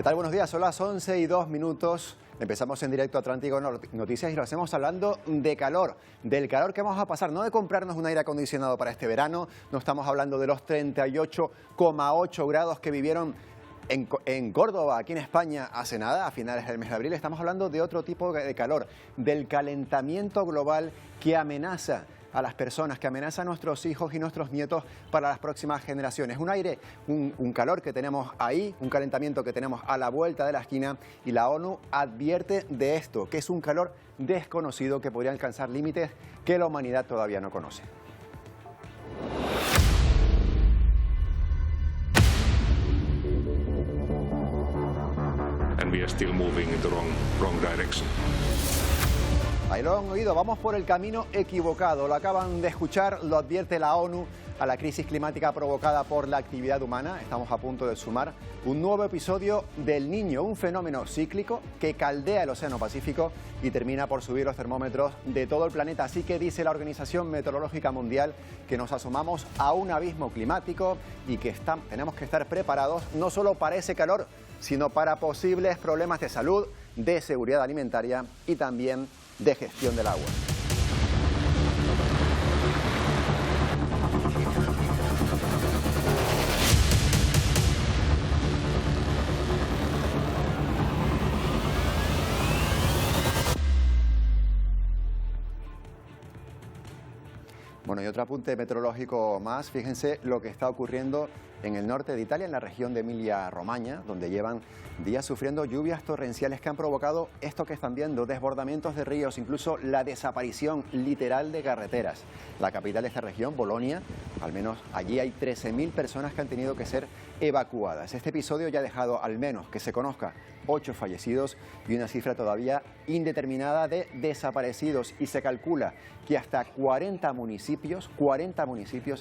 tal? Buenos días, son las 11:02. Empezamos en directo Atlántico Noticias y lo hacemos hablando de calor, del calor que vamos a pasar, no de comprarnos un aire acondicionado para este verano, no estamos hablando de los 38,8 grados que vivieron en Córdoba, aquí en España, hace nada, a finales del mes de abril. Estamos hablando de otro tipo de calor, del calentamiento global que amenaza a las personas, que amenaza a nuestros hijos y nuestros nietos para las próximas generaciones. Un aire, un calor que tenemos ahí, un calentamiento que tenemos a la vuelta de la esquina, y la ONU advierte de esto, que es un calor desconocido que podría alcanzar límites que la humanidad todavía no conoce. And we are still moving in the wrong direction. Ahí lo han oído, vamos por el camino equivocado, lo acaban de escuchar, lo advierte la ONU a la crisis climática provocada por la actividad humana. Estamos a punto de sumar un nuevo episodio del Niño, un fenómeno cíclico que caldea el Océano Pacífico y termina por subir los termómetros de todo el planeta. Así que dice la Organización Meteorológica Mundial que nos asomamos a un abismo climático y que tenemos que estar preparados no solo para ese calor, sino para posibles problemas de salud, de seguridad alimentaria y también de gestión del agua. Bueno, y otro apunte meteorológico más, fíjense lo que está ocurriendo en el norte de Italia, en la región de Emilia-Romagna, donde llevan días sufriendo lluvias torrenciales que han provocado esto que están viendo, desbordamientos de ríos, incluso la desaparición literal de carreteras. La capital de esta región, Bolonia, al menos allí hay 13.000 personas que han tenido que ser evacuadas. Este episodio ya ha dejado, al menos que se conozca, 8 fallecidos y una cifra todavía indeterminada de desaparecidos, y se calcula que hasta 40 municipios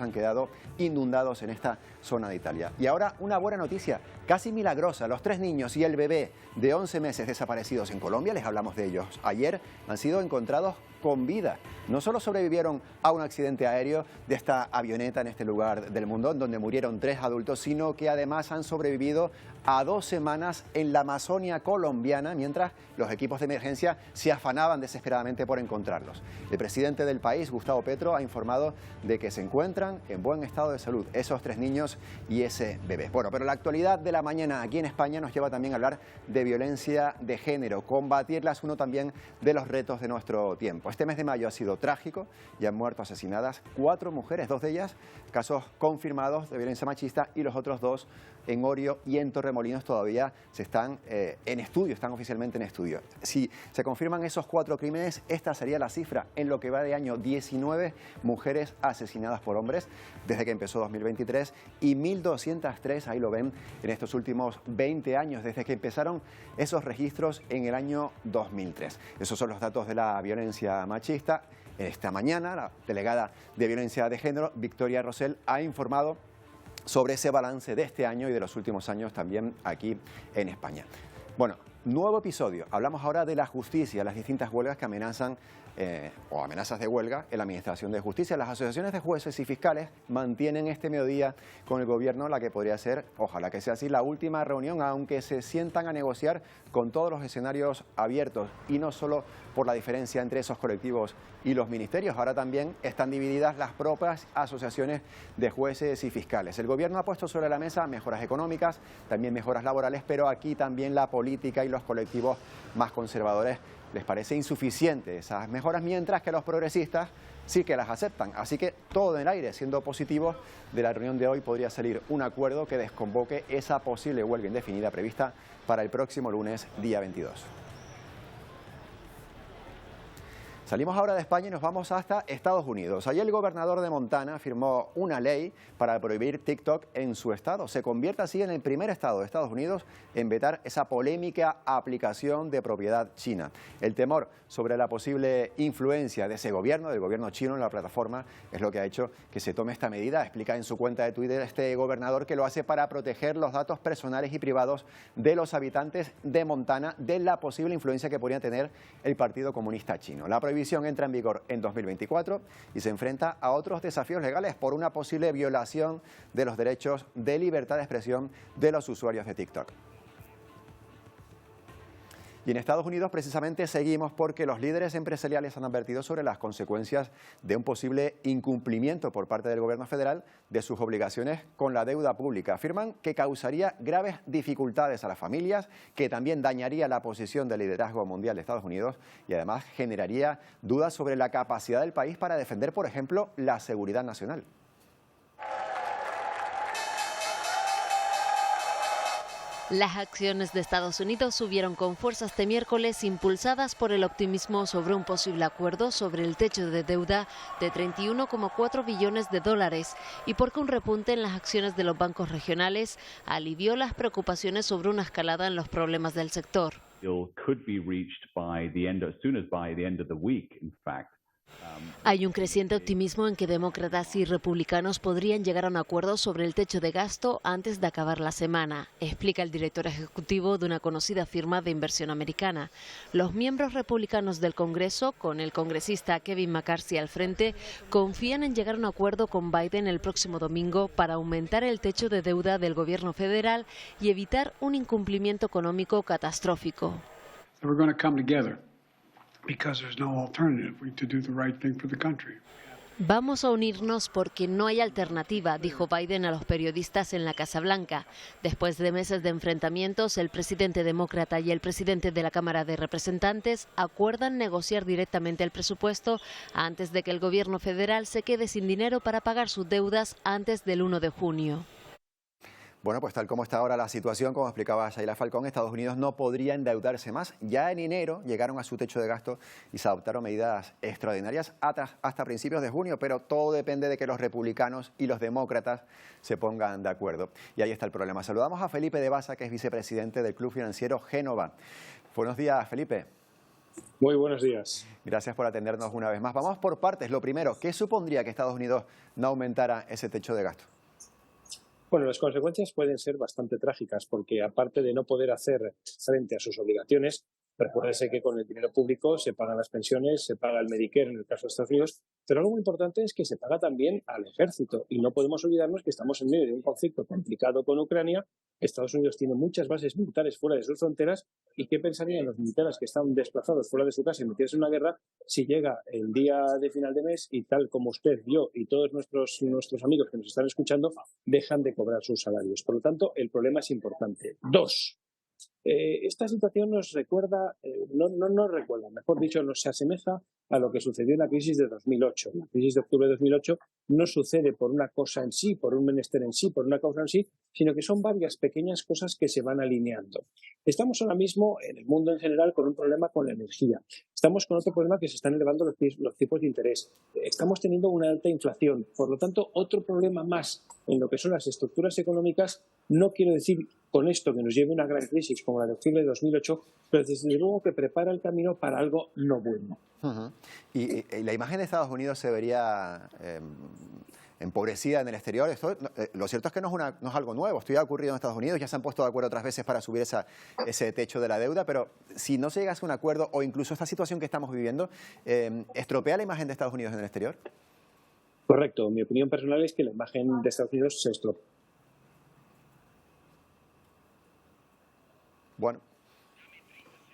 han quedado inundados en esta zona de Italia. Y ahora una buena noticia, casi milagrosa. Los 3 niños y el bebé de 11 meses desaparecidos en Colombia, les hablamos de ellos ayer, han sido encontrados con vida. No solo sobrevivieron a un accidente aéreo de esta avioneta en este lugar del mundo, en donde murieron 3 adultos, sino que además han sobrevivido a 2 semanas en la Amazonia colombiana, mientras los equipos de emergencia se afanaban desesperadamente por encontrarlos. El presidente del país, Gustavo Petro, ha informado de que se encuentran en buen estado de salud esos 3 niños y ese bebé. Bueno, pero la actualidad de la mañana aquí en España nos lleva también a hablar de violencia de género. Combatirla es uno también de los retos de nuestro tiempo. Este mes de mayo ha sido trágico y han muerto asesinadas 4 mujeres, 2 de ellas casos confirmados de violencia machista, y los otros 2 en Orio y en Torremolinos todavía están en estudio, están oficialmente en estudio. Si se confirman esos 4 crímenes, esta sería la cifra en lo que va de año: 19 mujeres asesinadas por hombres desde que empezó 2023 y 1.203, ahí lo ven, en estos últimos 20 años, desde que empezaron esos registros en el año 2003. Esos son los datos de la violencia machista. Esta mañana la delegada de violencia de género, Victoria Rosell, ha informado sobre ese balance de este año y de los últimos años también aquí en España. Bueno, nuevo episodio. Hablamos ahora de la justicia, las distintas huelgas que amenazan o amenazas de huelga en la Administración de Justicia. Las asociaciones de jueces y fiscales mantienen este mediodía con el gobierno la que podría ser, ojalá que sea así, la última reunión, aunque se sientan a negociar con todos los escenarios abiertos, y no solo por la diferencia entre esos colectivos y los ministerios. Ahora también están divididas las propias asociaciones de jueces y fiscales. El gobierno ha puesto sobre la mesa mejoras económicas, también mejoras laborales, pero aquí también la política y los colectivos más conservadores les parece insuficiente esas mejoras, mientras que los progresistas sí que las aceptan. Así que todo en el aire, siendo positivo, de la reunión de hoy podría salir un acuerdo que desconvoque esa posible huelga indefinida prevista para el próximo lunes, día 22. Salimos ahora de España y nos vamos hasta Estados Unidos. Allí el gobernador de Montana firmó una ley para prohibir TikTok en su estado. Se convierte así en el primer estado de Estados Unidos en vetar esa polémica aplicación de propiedad china. El temor sobre la posible influencia de ese gobierno, del gobierno chino en la plataforma, es lo que ha hecho que se tome esta medida. Explica en su cuenta de Twitter este gobernador que lo hace para proteger los datos personales y privados de los habitantes de Montana de la posible influencia que podría tener el Partido Comunista Chino. La prohibición entra en vigor en 2024 y se enfrenta a otros desafíos legales por una posible violación de los derechos de libertad de expresión de los usuarios de TikTok. Y en Estados Unidos precisamente seguimos porque los líderes empresariales han advertido sobre las consecuencias de un posible incumplimiento por parte del gobierno federal de sus obligaciones con la deuda pública. Afirman que causaría graves dificultades a las familias, que también dañaría la posición del liderazgo mundial de Estados Unidos y además generaría dudas sobre la capacidad del país para defender, por ejemplo, la seguridad nacional. Las acciones de Estados Unidos subieron con fuerza este miércoles, impulsadas por el optimismo sobre un posible acuerdo sobre el techo de deuda de 31,4 billones de dólares y porque un repunte en las acciones de los bancos regionales alivió las preocupaciones sobre una escalada en los problemas del sector. Hay un creciente optimismo en que demócratas y republicanos podrían llegar a un acuerdo sobre el techo de gasto antes de acabar la semana, explica el director ejecutivo de una conocida firma de inversión americana. Los miembros republicanos del Congreso, con el congresista Kevin McCarthy al frente, confían en llegar a un acuerdo con Biden el próximo domingo para aumentar el techo de deuda del gobierno federal y evitar un incumplimiento económico catastrófico. Vamos a unirnos porque no hay alternativa, dijo Biden a los periodistas en la Casa Blanca. Después de meses de enfrentamientos, el presidente demócrata y el presidente de la Cámara de Representantes acuerdan negociar directamente el presupuesto antes de que el gobierno federal se quede sin dinero para pagar sus deudas antes del 1 de junio. Bueno, pues tal como está ahora la situación, como explicaba Shaila Falcón, Estados Unidos no podría endeudarse más. Ya en enero llegaron a su techo de gasto y se adoptaron medidas extraordinarias hasta principios de junio, pero todo depende de que los republicanos y los demócratas se pongan de acuerdo. Y ahí está el problema. Saludamos a Felipe de Basa, que es vicepresidente del Club Financiero Génova. Buenos días, Felipe. Muy buenos días. Gracias por atendernos una vez más. Vamos por partes. Lo primero, ¿qué supondría que Estados Unidos no aumentara ese techo de gasto? Bueno, las consecuencias pueden ser bastante trágicas porque aparte de no poder hacer frente a sus obligaciones, recuérdense que con el dinero público se pagan las pensiones, se paga el Medicare en el caso de Estados Unidos, pero algo muy importante es que se paga también al ejército y no podemos olvidarnos que estamos en medio de un conflicto complicado con Ucrania. Estados Unidos tiene muchas bases militares fuera de sus fronteras y ¿qué pensarían los militares que están desplazados fuera de su casa y metidos en una guerra si llega el día de final de mes y tal como usted, yo y todos nuestros amigos que nos están escuchando dejan de cobrar sus salarios? Por lo tanto, el problema es importante. Dos. Esta situación nos recuerda, no recuerda, mejor dicho, nos se asemeja a lo que sucedió en la crisis de 2008. La crisis de octubre de 2008 no sucede por una cosa en sí, por un menester en sí, por una causa en sí, sino que son varias pequeñas cosas que se van alineando. Estamos ahora mismo en el mundo en general con un problema con la energía. Estamos con otro problema que se están elevando los tipos de interés. Estamos teniendo una alta inflación. Por lo tanto, otro problema más en lo que son las estructuras económicas. No quiero decir con esto que nos lleve a una gran crisis como la de octubre de 2008, pero desde luego que prepara el camino para algo no bueno. Y la imagen de Estados Unidos se vería empobrecida en el exterior. Lo cierto es que no es algo nuevo. Esto ya ha ocurrido en Estados Unidos, ya se han puesto de acuerdo otras veces para subir ese techo de la deuda, pero si no se llega a un acuerdo o incluso esta situación que estamos viviendo, ¿estropea la imagen de Estados Unidos en el exterior? Correcto. Mi opinión personal es que la imagen de Estados Unidos se estropea. Bueno,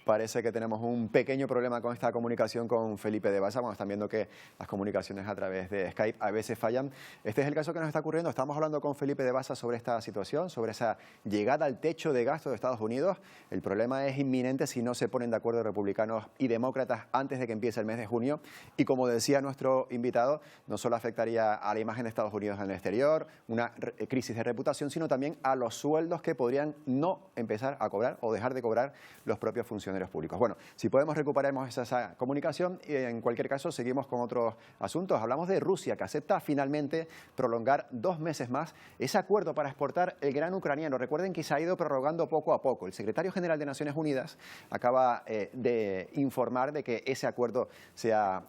parece que tenemos un pequeño problema con esta comunicación con Felipe de Basa. Bueno, están viendo que las comunicaciones a través de Skype a veces fallan. Este es el caso que nos está ocurriendo. Estamos hablando con Felipe de Basa sobre esta situación, sobre esa llegada al techo de gasto de Estados Unidos. El problema es inminente si no se ponen de acuerdo republicanos y demócratas antes de que empiece el mes de junio. Y como decía nuestro invitado, no solo afectaría a la imagen de Estados Unidos en el exterior, una crisis de reputación, sino también a los sueldos que podrían no empezar a cobrar o dejar de cobrar los propios funcionarios públicos. Bueno, si podemos recuperemos esa comunicación y en cualquier caso seguimos con otros asuntos. Hablamos de Rusia, que acepta finalmente prolongar 2 meses más ese acuerdo para exportar el grano ucraniano. Recuerden que se ha ido prorrogando poco a poco. El secretario general de Naciones Unidas acaba de informar de que ese acuerdo se ha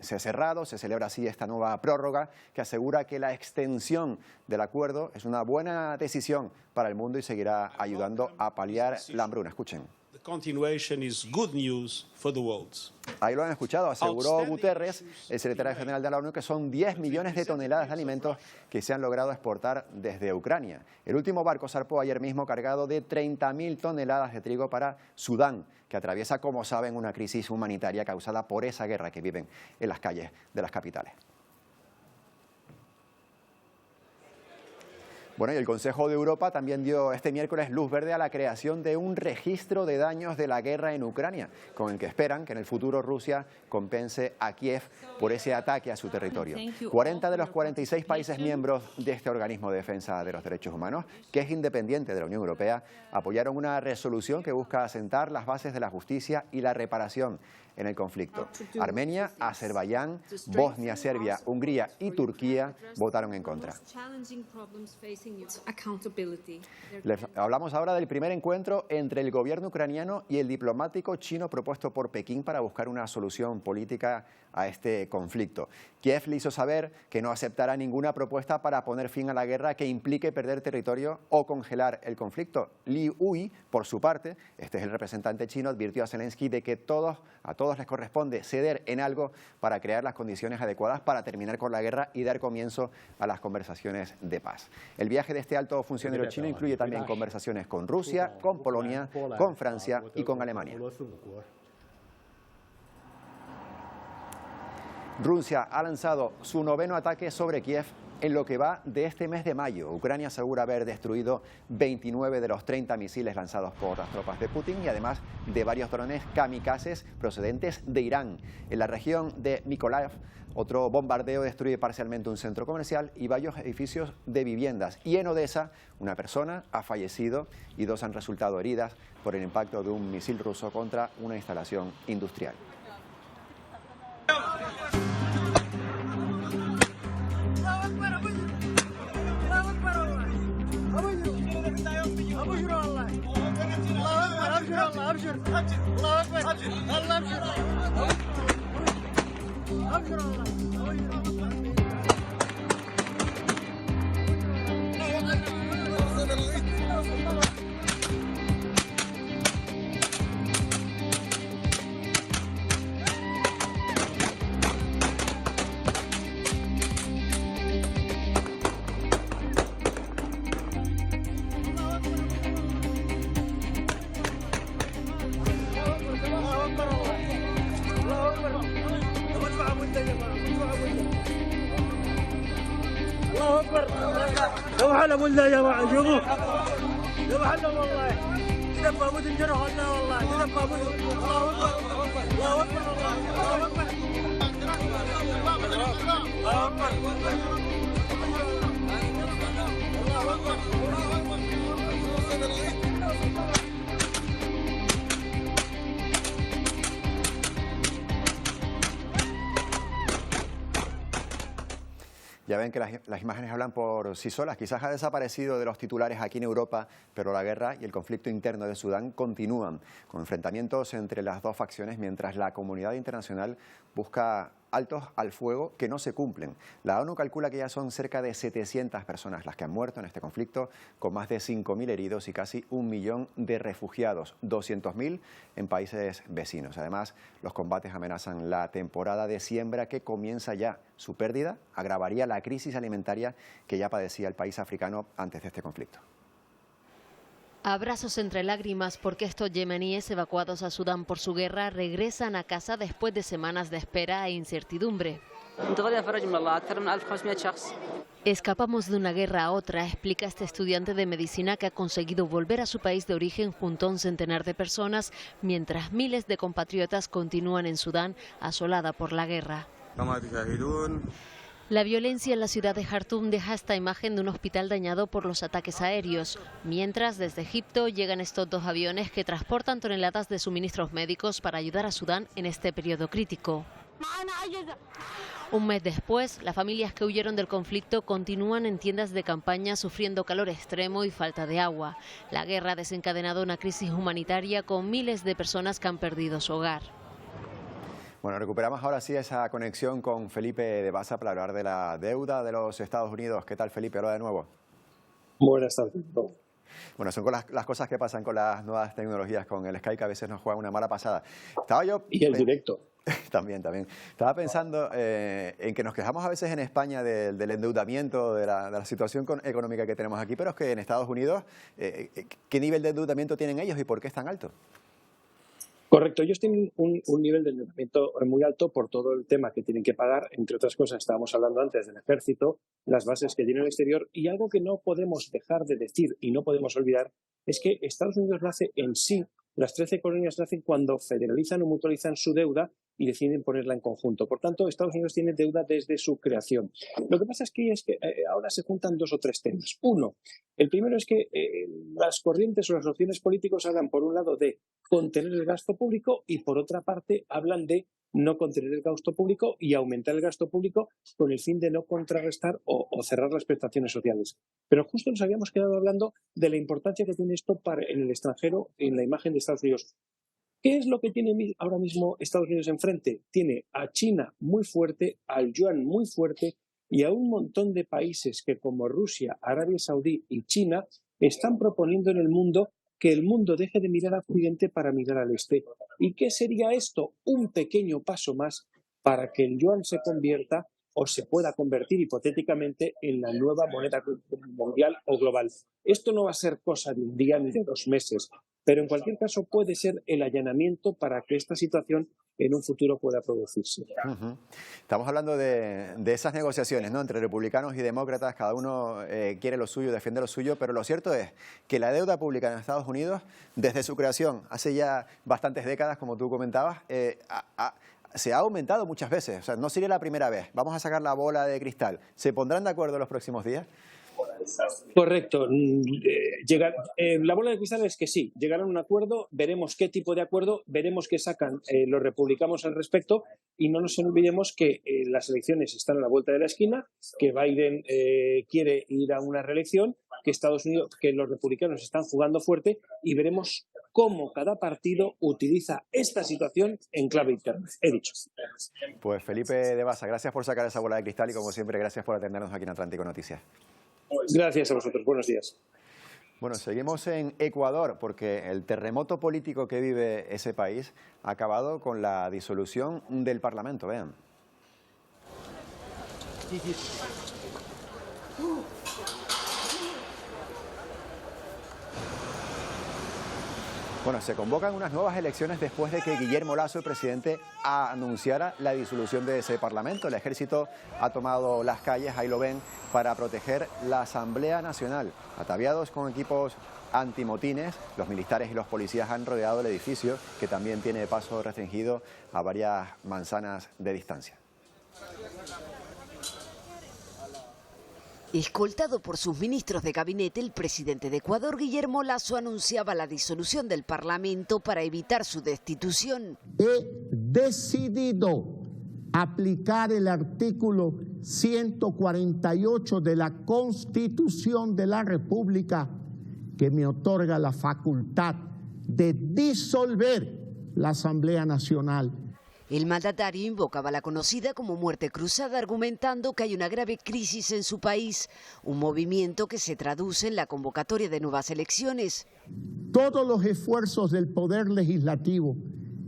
cerrado. Se celebra así esta nueva prórroga que asegura que la extensión del acuerdo es una buena decisión para el mundo y seguirá ayudando a paliar la hambruna. Escuchen. continuation is good news for the world. Ahí lo han escuchado, aseguró Guterres, el secretario general de la ONU, que son 10 millones de toneladas de alimentos que se han logrado exportar desde Ucrania. El último barco zarpó ayer mismo cargado de 30.000 toneladas de trigo para Sudán, que atraviesa, como saben, una crisis humanitaria causada por esa guerra que viven en las calles de las capitales. Bueno, y el Consejo de Europa también dio este miércoles luz verde a la creación de un registro de daños de la guerra en Ucrania, con el que esperan que en el futuro Rusia compense a Kiev por ese ataque a su territorio. 40 de los 46 países miembros de este organismo de defensa de los derechos humanos, que es independiente de la Unión Europea, apoyaron una resolución que busca asentar las bases de la justicia y la reparación en el conflicto. Armenia, Azerbaiyán, Bosnia, Serbia, Hungría y Turquía votaron en contra. Les hablamos ahora del primer encuentro entre el gobierno ucraniano y el diplomático chino propuesto por Pekín para buscar una solución política a este conflicto. Kiev le hizo saber que no aceptará ninguna propuesta para poner fin a la guerra que implique perder territorio o congelar el conflicto. Liu Hui, por su parte, este es el representante chino, advirtió a Zelensky de que a todos les corresponde ceder en algo para crear las condiciones adecuadas para terminar con la guerra y dar comienzo a las conversaciones de paz. El viaje de este alto funcionario chino incluye también conversaciones con Rusia, con Polonia, con Francia y con Alemania. Rusia ha lanzado su noveno ataque sobre Kiev en lo que va de este mes de mayo. Ucrania asegura haber destruido 29 de los 30 misiles lanzados por las tropas de Putin y además de varios drones kamikazes procedentes de Irán. En la región de Mykolaiv, otro bombardeo destruye parcialmente un centro comercial y varios edificios de viviendas. Y en Odessa, una persona ha fallecido y 2 han resultado heridas por el impacto de un misil ruso contra una instalación industrial. Ya ven que las imágenes hablan por sí solas. Quizás ha desaparecido de los titulares aquí en Europa, pero la guerra y el conflicto interno de Sudán continúan, con enfrentamientos entre las dos facciones, mientras la comunidad internacional busca altos al fuego que no se cumplen. La ONU calcula que ya son cerca de 700 personas las que han muerto en este conflicto, con más de 5.000 heridos y casi 1 millón de refugiados, 200.000 en países vecinos. Además, los combates amenazan la temporada de siembra que comienza ya. Su pérdida agravaría la crisis alimentaria que ya padecía el país africano antes de este conflicto. Abrazos entre lágrimas porque estos yemeníes evacuados a Sudán por su guerra regresan a casa después de semanas de espera e incertidumbre. Escapamos de una guerra a otra, explica este estudiante de medicina que ha conseguido volver a su país de origen junto a un centenar de personas, mientras miles de compatriotas continúan en Sudán asolada por la guerra. La violencia en la ciudad de Jartum deja esta imagen de un hospital dañado por los ataques aéreos, mientras desde Egipto llegan estos 2 aviones que transportan toneladas de suministros médicos para ayudar a Sudán en este periodo crítico. Un mes después, las familias que huyeron del conflicto continúan en tiendas de campaña sufriendo calor extremo y falta de agua. La guerra ha desencadenado una crisis humanitaria con miles de personas que han perdido su hogar. Bueno, recuperamos ahora sí esa conexión con Felipe de Basa para hablar de la deuda de los Estados Unidos. ¿Qué tal, Felipe? Hola de nuevo. Buenas tardes. Bueno, son las cosas que pasan con las nuevas tecnologías, con el Skype, que a veces nos juega una mala pasada. Estaba yo... Y el directo. También. Estaba pensando en que nos quejamos a veces en España del endeudamiento, de la situación económica que tenemos aquí, pero es que en Estados Unidos, ¿qué nivel de endeudamiento tienen ellos y por qué es tan alto? Correcto, ellos tienen un nivel de endeudamiento muy alto por todo el tema que tienen que pagar, entre otras cosas, estábamos hablando antes del ejército, las bases que tiene el exterior, y algo que no podemos dejar de decir y no podemos olvidar es que Estados Unidos lo hace en sí, las 13 colonias lo hacen cuando federalizan o mutualizan su deuda y deciden ponerla en conjunto. Por tanto, Estados Unidos tiene deuda desde su creación. Lo que pasa es que ahora se juntan dos o tres temas. Uno, el primero es que las corrientes o las opciones políticas hablan, por un lado, de contener el gasto público y, por otra parte, hablan de no contener el gasto público y aumentar el gasto público con el fin de no contrarrestar o cerrar las prestaciones sociales. Pero justo nos habíamos quedado hablando de la importancia que tiene esto en el extranjero, en la imagen de Estados Unidos. ¿Qué es lo que tiene ahora mismo Estados Unidos enfrente? Tiene a China muy fuerte, al yuan muy fuerte y a un montón de países que, como Rusia, Arabia Saudí y China, están proponiendo en el mundo que el mundo deje de mirar a Occidente para mirar al Este. ¿Y qué sería esto? Un pequeño paso más para que el yuan se convierta o se pueda convertir hipotéticamente en la nueva moneda mundial o global. Esto no va a ser cosa de un día ni de 2 meses, pero en cualquier caso puede ser el allanamiento para que esta situación en un futuro pueda producirse. Estamos hablando de esas negociaciones, ¿no?, entre republicanos y demócratas, cada uno quiere lo suyo, defiende lo suyo, pero lo cierto es que la deuda pública en Estados Unidos, desde su creación, hace ya bastantes décadas, como tú comentabas, se ha aumentado muchas veces. O sea, no sería la primera vez. Vamos a sacar la bola de cristal. ¿Se pondrán de acuerdo en los próximos días? Correcto. La bola de cristal es que sí, llegarán a un acuerdo, veremos qué tipo de acuerdo, veremos qué sacan los republicanos al respecto y no nos olvidemos que las elecciones están a la vuelta de la esquina, que Biden quiere ir a una reelección, que Estados Unidos, que los republicanos están jugando fuerte y veremos cómo cada partido utiliza esta situación en clave interna. He dicho. Pues Felipe de Basa, gracias por sacar esa bola de cristal y como siempre gracias por atendernos aquí en Atlántico Noticias. Gracias a vosotros. Buenos días. Bueno, seguimos en Ecuador porque el terremoto político que vive ese país ha acabado con la disolución del Parlamento. Vean. Bueno, se convocan unas nuevas elecciones después de que Guillermo Lasso, el presidente, anunciara la disolución de ese Parlamento. El ejército ha tomado las calles, ahí lo ven, para proteger la Asamblea Nacional. Ataviados con equipos antimotines, los militares y los policías han rodeado el edificio, que también tiene paso restringido a varias manzanas de distancia. Escoltado por sus ministros de gabinete, el presidente de Ecuador, Guillermo Lasso, anunciaba la disolución del Parlamento para evitar su destitución. He decidido aplicar el artículo 148 de la Constitución de la República, que me otorga la facultad de disolver la Asamblea Nacional. El mandatario invocaba la conocida como muerte cruzada, argumentando que hay una grave crisis en su país, un movimiento que se traduce en la convocatoria de nuevas elecciones. Todos los esfuerzos del Poder Legislativo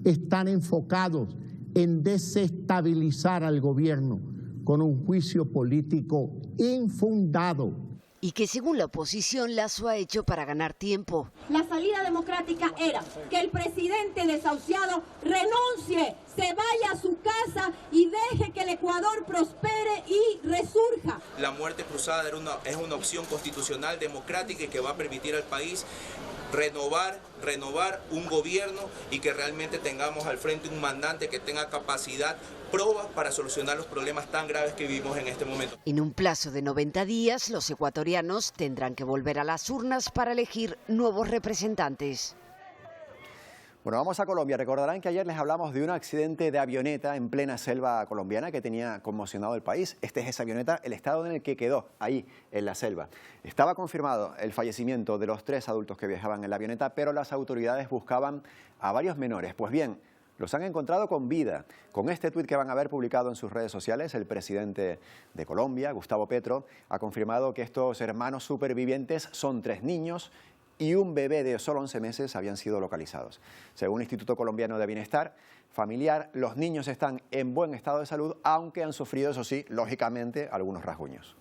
están enfocados en desestabilizar al gobierno con un juicio político infundado. Y que según la oposición, Lasso ha hecho para ganar tiempo. La salida democrática era que el presidente desahuciado renuncie, se vaya a su casa y deje que el Ecuador prospere y resurja. La muerte cruzada es una opción constitucional democrática y que va a permitir al país renovar un gobierno y que realmente tengamos al frente un mandante que tenga capacidad, pruebas para solucionar los problemas tan graves que vivimos en este momento. En un plazo de 90 días, los ecuatorianos tendrán que volver a las urnas para elegir nuevos representantes. Bueno, vamos a Colombia. Recordarán que ayer les hablamos de un accidente de avioneta en plena selva colombiana que tenía conmocionado el país. Esta es esa avioneta, el estado en el que quedó, ahí, en la selva. Estaba confirmado el fallecimiento de los 3 adultos que viajaban en la avioneta, pero las autoridades buscaban a varios menores. Pues bien, los han encontrado con vida. Con este tuit que van a ver publicado en sus redes sociales, el presidente de Colombia, Gustavo Petro, ha confirmado que estos hermanos supervivientes son 3 niños y un bebé de solo 11 meses habían sido localizados. Según el Instituto Colombiano de Bienestar Familiar, los niños están en buen estado de salud, aunque han sufrido, eso sí, lógicamente, algunos rasguños.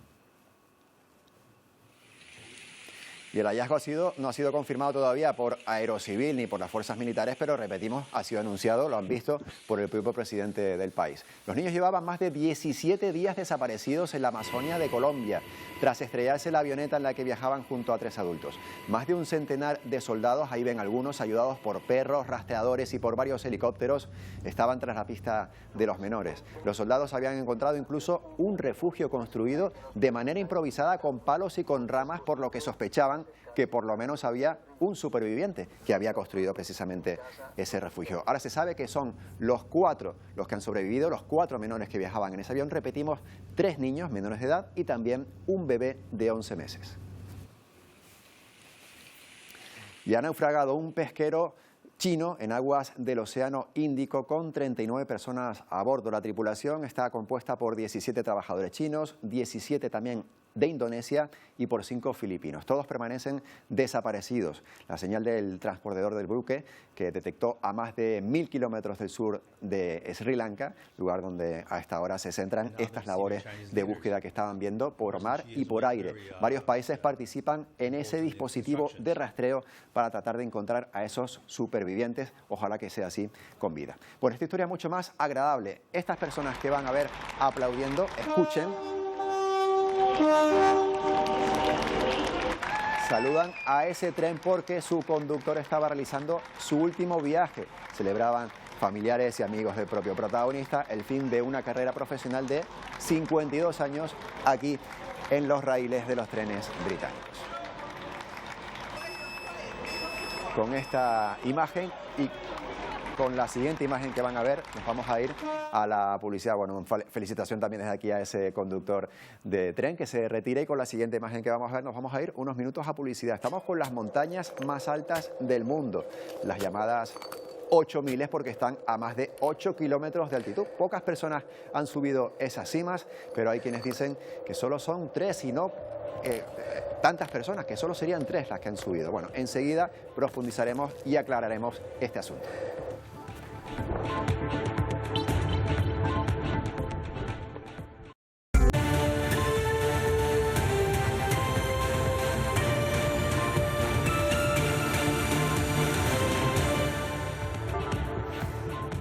Y el hallazgo no ha sido confirmado todavía por Aerocivil ni por las fuerzas militares, pero repetimos, ha sido anunciado, lo han visto, por el propio presidente del país. Los niños llevaban más de 17 días desaparecidos en la Amazonia de Colombia, tras estrellarse la avioneta en la que viajaban junto a 3 adultos. Más de un centenar de soldados, ahí ven algunos, ayudados por perros, rastreadores y por varios helicópteros, estaban tras la pista de los menores. Los soldados habían encontrado incluso un refugio construido de manera improvisada con palos y con ramas, por lo que sospechaban que por lo menos había un superviviente que había construido precisamente ese refugio. Ahora se sabe que son los 4 los que han sobrevivido, los 4 menores que viajaban en ese avión. Repetimos, 3 niños menores de edad y también un bebé de 11 meses. Y ha naufragado un pesquero chino en aguas del Océano Índico con 39 personas a bordo. La tripulación está compuesta por 17 trabajadores chinos, 17 también de Indonesia y por 5 filipinos. Todos permanecen desaparecidos. La señal del transportador del buque, que detectó a más de 1000 kilómetros del sur de Sri Lanka, lugar donde a esta hora se centran estas labores de búsqueda que estaban viendo por mar y por aire. Varios países participan en ese dispositivo de rastreo para tratar de encontrar a esos supervivientes. Ojalá que sea así con vida. Bueno, esta historia es mucho más agradable. Estas personas que van a ver aplaudiendo, escuchen. Saludan a ese tren porque su conductor estaba realizando su último viaje. Celebraban familiares y amigos del propio protagonista el fin de una carrera profesional de 52 años aquí en los raíles de los trenes británicos. Con esta imagen y con la siguiente imagen que van a ver, nos vamos a ir a la publicidad. Bueno, felicitación también desde aquí a ese conductor de tren que se retire, y con la siguiente imagen que vamos a ver nos vamos a ir unos minutos a publicidad. Estamos con las montañas más altas del mundo, las llamadas 8000, porque están a más de 8 kilómetros de altitud. Pocas personas han subido esas cimas, pero hay quienes dicen que solo son 3 y no tantas personas, que solo serían 3 las que han subido. Bueno, enseguida profundizaremos y aclararemos este asunto.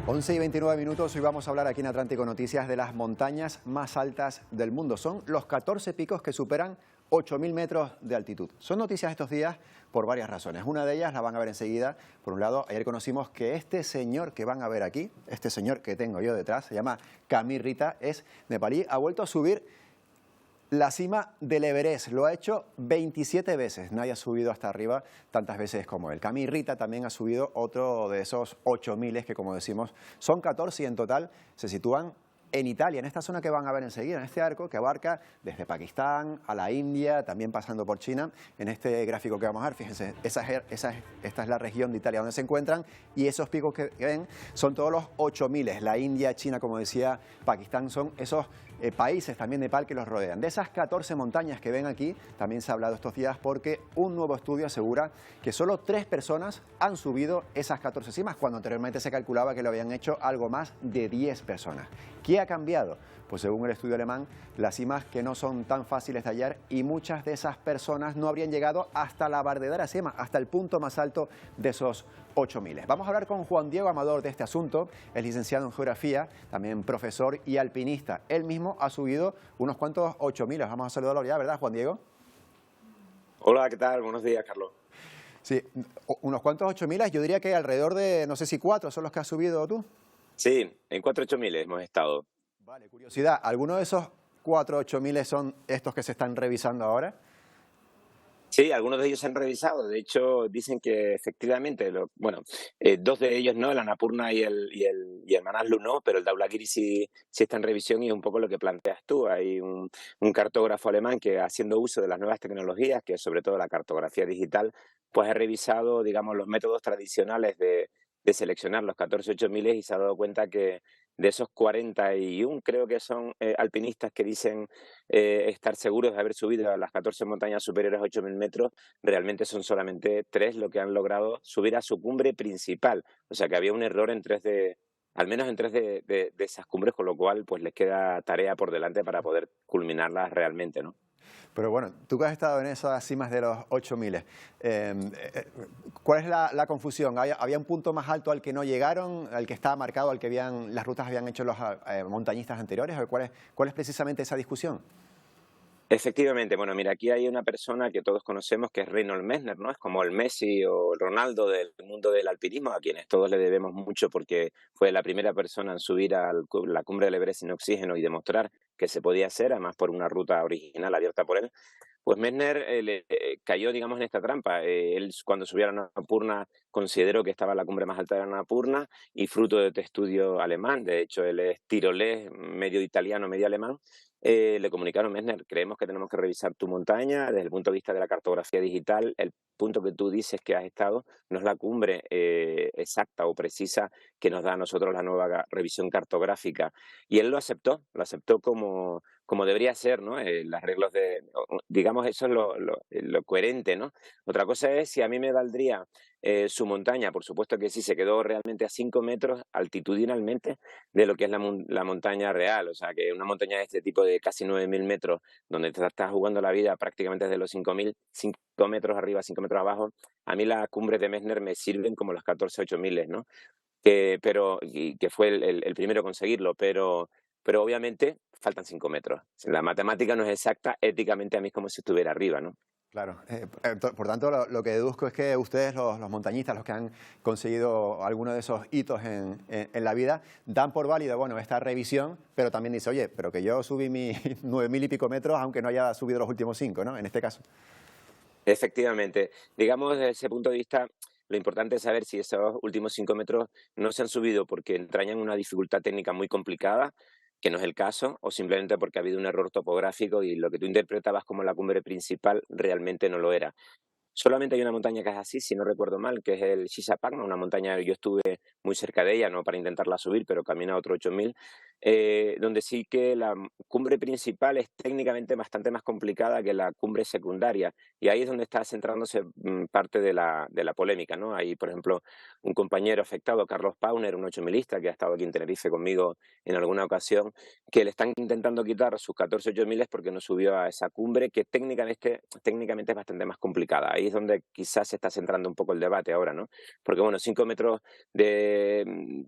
11:29, hoy vamos a hablar aquí en Atlántico Noticias de las montañas más altas del mundo. Son los 14 picos que superan 8000 metros de altitud. Son noticias estos días por varias razones. Una de ellas la van a ver enseguida. Por un lado, ayer conocimos que este señor que van a ver aquí, este señor que tengo yo detrás, se llama Kami Rita, es nepalí, ha vuelto a subir la cima del Everest. Lo ha hecho 27 veces. Nadie ha subido hasta arriba tantas veces como él. Kami Rita también ha subido otro de esos 8000, que como decimos son 14 y en total se sitúan en Italia, en esta zona que van a ver enseguida, en este arco que abarca desde Pakistán a la India, también pasando por China. En este gráfico que vamos a ver, fíjense, esta es la región de Italia donde se encuentran, y esos picos que ven son todos los 8000. La India, China, como decía, Pakistán, son esos países, también Nepal, que los rodean. De esas 14 montañas que ven aquí, también se ha hablado estos días porque un nuevo estudio asegura que solo 3 personas han subido esas 14 cimas, cuando anteriormente se calculaba que lo habían hecho algo más de 10 personas. ¿Qué ha cambiado? Pues según el estudio alemán, las cimas que no son tan fáciles de hallar, y muchas de esas personas no habrían llegado hasta la verdadera cima, hasta el punto más alto de esos 8000. Vamos a hablar con Juan Diego Amador de este asunto. Es licenciado en Geografía, también profesor y alpinista. Él mismo ha subido unos cuantos 8000. Vamos a saludarlo ya, ¿verdad, Juan Diego? Hola, ¿qué tal? Buenos días, Carlos. Sí, unos cuantos 8000. Yo diría que alrededor de, no sé si 4 son los que has subido tú. Sí, en 4 8000 hemos estado. Vale, curiosidad, ¿alguno de esos 4 8000 son estos que se están revisando ahora? Sí, algunos de ellos se han revisado. De hecho, dicen que efectivamente, dos de ellos no, el Annapurna y el Manaslu no, pero el Dhaulagiri sí está en revisión, y es un poco lo que planteas tú. Hay un cartógrafo alemán que, haciendo uso de las nuevas tecnologías, que es sobre todo la cartografía digital, pues ha revisado, digamos, los métodos tradicionales de seleccionar los 14 8000 y se ha dado cuenta que de esos 41, creo que son alpinistas que dicen estar seguros de haber subido a las 14 montañas superiores a 8.000 metros, realmente son solamente 3 lo que han logrado subir a su cumbre principal. O sea que había un error en 3 al menos en 3 de esas cumbres, con lo cual pues les queda tarea por delante para poder culminarlas realmente, ¿no? Pero bueno, tú que has estado en esas cimas de los 8.000, ¿cuál es la confusión? ¿Había un punto más alto al que no llegaron, al que estaba marcado, al que las rutas habían hecho los montañistas anteriores? ¿Cuál es precisamente esa discusión? Efectivamente, bueno, mira, aquí hay una persona que todos conocemos que es Reinhold Messner, ¿no? Es como el Messi o el Ronaldo del mundo del alpinismo, a quienes todos le debemos mucho porque fue la primera persona en subir a la cumbre del Everest sin oxígeno y demostrar que se podía hacer, además por una ruta original abierta por él. Pues Messner cayó, digamos, en esta trampa. Él, cuando subió a la Annapurna, consideró que estaba en la cumbre más alta de la Annapurna y fruto de este estudio alemán, de hecho él es tirolés, medio italiano, medio alemán, le comunicaron: Messner, creemos que tenemos que revisar tu montaña desde el punto de vista de la cartografía digital. El punto que tú dices que has estado no es la cumbre exacta o precisa que nos da a nosotros la nueva revisión cartográfica. Y él lo aceptó como debería ser, ¿no? Las reglas digamos, eso es lo coherente, ¿no? Otra cosa es si a mí me valdría su montaña, por supuesto que sí, se quedó realmente a 5 metros altitudinalmente de lo que es la montaña real, o sea, que una montaña de este tipo de casi 9.000 metros, donde te estás jugando la vida prácticamente desde los 5.000, 5 metros arriba, 5 metros abajo, a mí las cumbres de Messner me sirven como las 14 8.000, ¿no? Que fue el primero a conseguirlo, pero obviamente faltan 5 metros. La matemática no es exacta, éticamente a mí es como si estuviera arriba, ¿no? Claro, por tanto lo que deduzco es que ustedes, los montañistas, los que han conseguido alguno de esos hitos en la vida, dan por válido, bueno, esta revisión, pero también dice, oye, pero que yo subí mis 9.000 y pico metros, aunque no haya subido los últimos 5, ¿no? En este caso. Efectivamente. Digamos, desde ese punto de vista, lo importante es saber si esos últimos 5 metros no se han subido porque entrañan una dificultad técnica muy complicada, que no es el caso, o simplemente porque ha habido un error topográfico y lo que tú interpretabas como la cumbre principal realmente no lo era. Solamente hay una montaña que es así, si no recuerdo mal, que es el Shishapangma, una montaña, yo estuve muy cerca de ella, no para intentarla subir, pero camino a otro 8.000, donde sí que la cumbre principal es técnicamente bastante más complicada que la cumbre secundaria, y ahí es donde está centrándose parte de la polémica, ¿no? Hay, por ejemplo, un compañero afectado, Carlos Pauner, un 8.000ista que ha estado aquí en Tenerife conmigo en alguna ocasión, que le están intentando quitar sus 14 8.000 porque no subió a esa cumbre, que técnicamente es bastante más complicada. Ahí es donde quizás se está centrando un poco el debate ahora, ¿no? Porque, bueno, 5 metros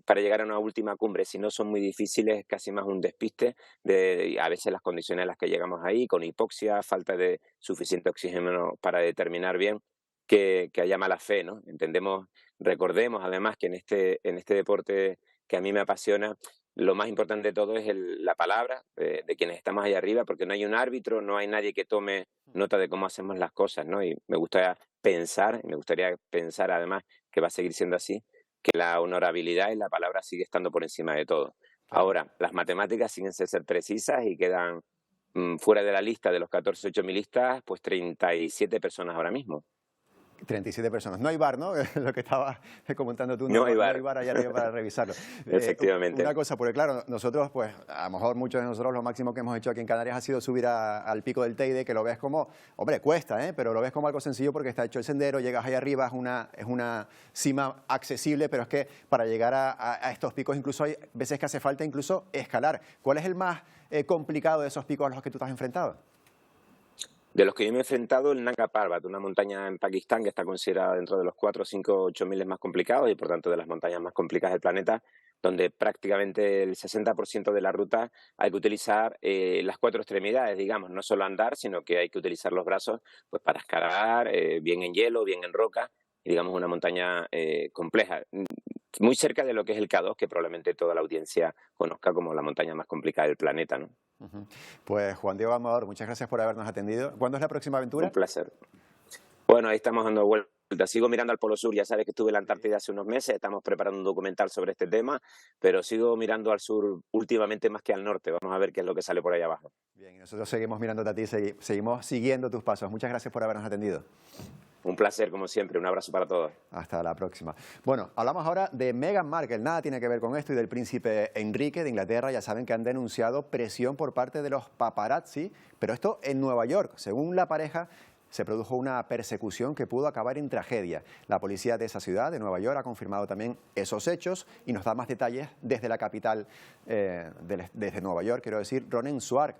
para llegar a una última cumbre, si no son muy difíciles, es casi más un despiste de a veces las condiciones en las que llegamos ahí, con hipoxia, falta de suficiente oxígeno para determinar bien, que haya mala fe, ¿no? Recordemos además que en este deporte que a mí me apasiona, lo más importante de todo es la palabra de quienes estamos ahí arriba, porque no hay un árbitro, no hay nadie que tome nota de cómo hacemos las cosas, ¿no? Y me gustaría pensar además que va a seguir siendo así, que la honorabilidad y la palabra sigue estando por encima de todo. Ahora, las matemáticas siguen sin ser precisas y quedan fuera de la lista de los 14 8.000istas, pues 37 personas ahora mismo. 37 personas. No hay bar, ¿no? Lo que estabas comentando tú. No hay bar. No hay bar allá arriba para revisarlo. Efectivamente. Una cosa, porque claro, nosotros, pues, a lo mejor muchos de nosotros lo máximo que hemos hecho aquí en Canarias ha sido subir al pico del Teide, que lo ves como, hombre, cuesta, pero lo ves como algo sencillo porque está hecho el sendero, llegas ahí arriba, es una cima accesible, pero es que para llegar a estos picos incluso hay veces que hace falta incluso escalar. ¿Cuál es el más complicado de esos picos a los que tú te has enfrentado? De los que yo me he enfrentado, el Nanga Parbat, una montaña en Pakistán que está considerada dentro de los 4, 5, 8.000 más complicados y por tanto de las montañas más complicadas del planeta, donde prácticamente el 60% de la ruta hay que utilizar las 4 extremidades, digamos, no solo andar, sino que hay que utilizar los brazos pues para escalar, bien en hielo, bien en roca, y digamos una montaña compleja. Muy cerca de lo que es el K2, que probablemente toda la audiencia conozca como la montaña más complicada del planeta, ¿no? Pues Juan Diego Amador, muchas gracias por habernos atendido. ¿Cuándo es la próxima aventura? Un placer. Bueno, ahí estamos dando vueltas. Sigo mirando al Polo Sur, ya sabes que estuve en la Antártida hace unos meses, estamos preparando un documental sobre este tema, pero sigo mirando al sur últimamente más que al norte. Vamos a ver qué es lo que sale por ahí abajo. Bien, y nosotros seguimos mirándote a ti, seguimos siguiendo tus pasos. Muchas gracias por habernos atendido. Un placer, como siempre. Un abrazo para todos. Hasta la próxima. Bueno, hablamos ahora de Meghan Markle. Nada tiene que ver con esto, y del príncipe Enrique de Inglaterra. Ya saben que han denunciado presión por parte de los paparazzi, pero esto en Nueva York. Según la pareja, se produjo una persecución que pudo acabar en tragedia. La policía de esa ciudad, de Nueva York, ha confirmado también esos hechos y nos da más detalles desde la capital, desde Nueva York, quiero decir, Ronen Suark.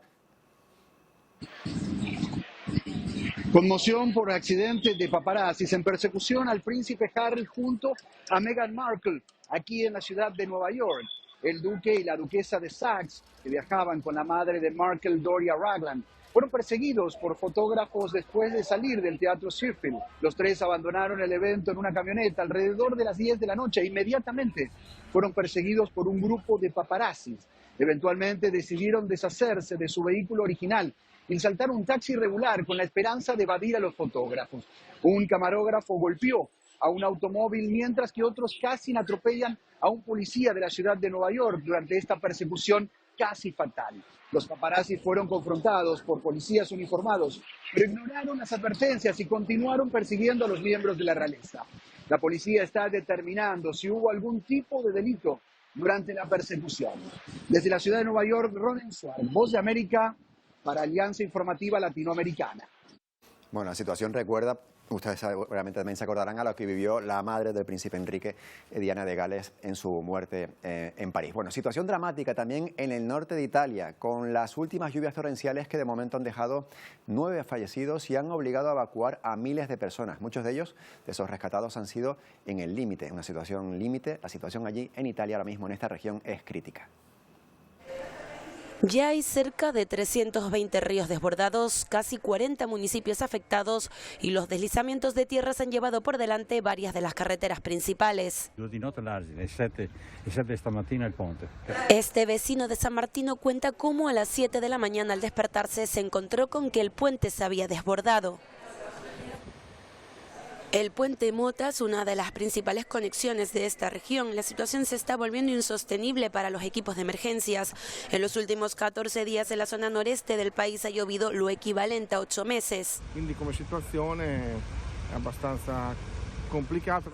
Conmoción por accidente de paparazzis en persecución al príncipe Harry junto a Meghan Markle, aquí en la ciudad de Nueva York. El duque y la duquesa de Sussex, que viajaban con la madre de Markle, Doria Ragland, fueron perseguidos por fotógrafos después de salir del Teatro Sheffield. Los tres abandonaron el evento en una camioneta alrededor de las 10 de la noche e inmediatamente fueron perseguidos por un grupo de paparazzis. Eventualmente decidieron deshacerse de su vehículo original y saltar un taxi regular con la esperanza de evadir a los fotógrafos. Un camarógrafo golpeó a un automóvil mientras que otros casi atropellan a un policía de la ciudad de Nueva York durante esta persecución casi fatal. Los paparazzi fueron confrontados por policías uniformados, pero ignoraron las advertencias y continuaron persiguiendo a los miembros de la realeza. La policía está determinando si hubo algún tipo de delito durante la persecución. Desde la ciudad de Nueva York, Ronen Suark, Voz de América, para Alianza Informativa Latinoamericana. Bueno, la situación recuerda, ustedes seguramente también se acordarán, a lo que vivió la madre del príncipe Enrique, Diana de Gales, en su muerte en París. Bueno, situación dramática también en el norte de Italia, con las últimas lluvias torrenciales que de momento han dejado 9 fallecidos y han obligado a evacuar a miles de personas. Muchos de ellos, de esos rescatados, han sido en el límite, una situación límite. La situación allí en Italia ahora mismo, en esta región, es crítica. Ya hay cerca de 320 ríos desbordados, casi 40 municipios afectados y los deslizamientos de tierras han llevado por delante varias de las carreteras principales. Este vecino de San Martino cuenta cómo a las 7 de la mañana al despertarse se encontró con que el puente se había desbordado. El puente Mota es una de las principales conexiones de esta región. La situación se está volviendo insostenible para los equipos de emergencias. En los últimos 14 días en la zona noreste del país ha llovido lo equivalente a 8 meses.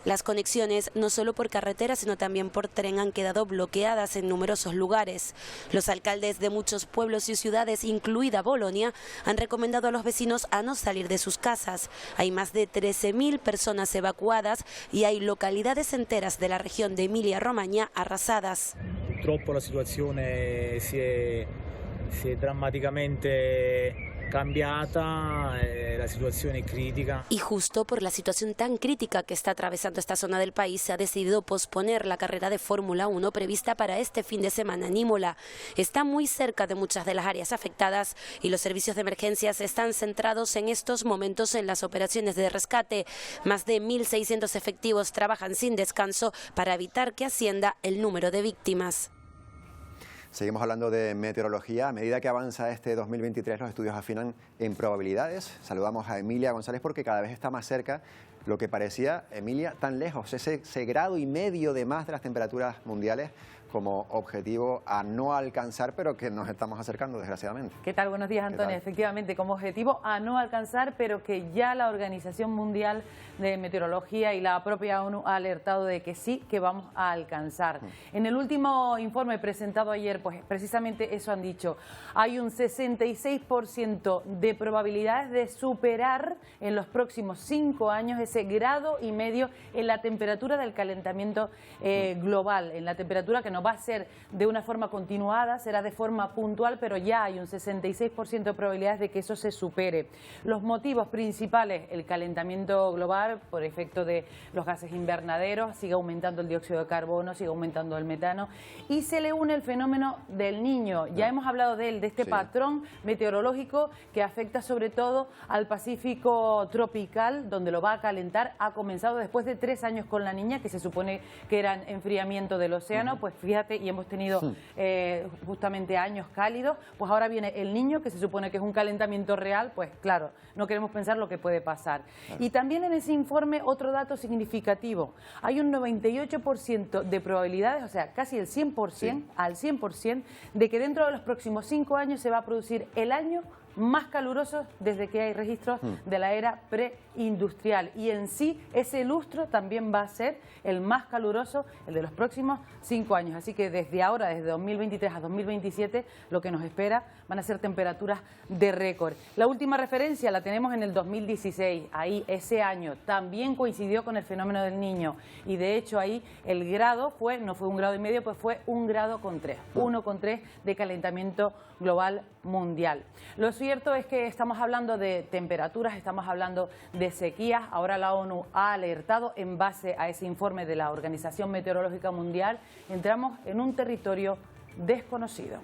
Las conexiones, no solo por carretera, sino también por tren, han quedado bloqueadas en numerosos lugares. Los alcaldes de muchos pueblos y ciudades, incluida Bolonia, han recomendado a los vecinos a no salir de sus casas. Hay más de 13.000 personas evacuadas y hay localidades enteras de la región de Emilia-Romagna arrasadas. Purtroppo la situazione si è drammaticamente cambiata, la situación es crítica. Y justo por la situación tan crítica que está atravesando esta zona del país, se ha decidido posponer la carrera de Fórmula 1 prevista para este fin de semana en Imola. Está muy cerca de muchas de las áreas afectadas y los servicios de emergencias están centrados en estos momentos en las operaciones de rescate. Más de 1.600 efectivos trabajan sin descanso para evitar que ascienda el número de víctimas. Seguimos hablando de meteorología. A medida que avanza este 2023, los estudios afinan en probabilidades. Saludamos a Emilia González porque cada vez está más cerca lo que parecía, Emilia, tan lejos, ese 1,5 grados de más de las temperaturas mundiales como objetivo a no alcanzar, pero que nos estamos acercando, desgraciadamente. ¿Qué tal? Buenos días, Antonio. Efectivamente, como objetivo a no alcanzar, pero que ya la Organización Mundial de Meteorología y la propia ONU ha alertado de que sí, que vamos a alcanzar. En el último informe presentado ayer, pues precisamente eso han dicho. Hay un 66% de probabilidades de superar en los próximos 5 años ese 1,5 grados en la temperatura del calentamiento global, en la temperatura que no va a ser de una forma continuada, será de forma puntual, pero ya hay un 66% de probabilidades de que eso se supere. Los motivos principales, el calentamiento global por efecto de los gases invernaderos, sigue aumentando el dióxido de carbono, sigue aumentando el metano y se le une el fenómeno del Niño. Ya hemos hablado de él, de este patrón meteorológico que afecta sobre todo al Pacífico tropical, donde lo va a calentar. Ha comenzado después de 3 años con la Niña, que se supone que era enfriamiento del océano, pues fíjate, y hemos tenido justamente años cálidos, pues ahora viene el Niño, que se supone que es un calentamiento real, pues claro, no queremos pensar lo que puede pasar. Y también en ese informe otro dato significativo, hay un 98% de probabilidades, o sea, casi el 100%, al 100%, de que dentro de los próximos 5 años se va a producir el año más calurosos desde que hay registros de la era preindustrial, y en sí ese lustro también va a ser el más caluroso, el de los próximos 5 años. Así que desde ahora, desde 2023 a 2027, lo que nos espera van a ser temperaturas de récord. La última referencia la tenemos en el 2016, ahí ese año también coincidió con el fenómeno del Niño, y de hecho ahí el grado no fue 1,5 grados, pues fue 1,3 grados, 1,3 de calentamiento global mundial. Lo cierto es que estamos hablando de temperaturas, estamos hablando de sequías. Ahora la ONU ha alertado en base a ese informe de la Organización Meteorológica Mundial. Entramos en un territorio desconocido.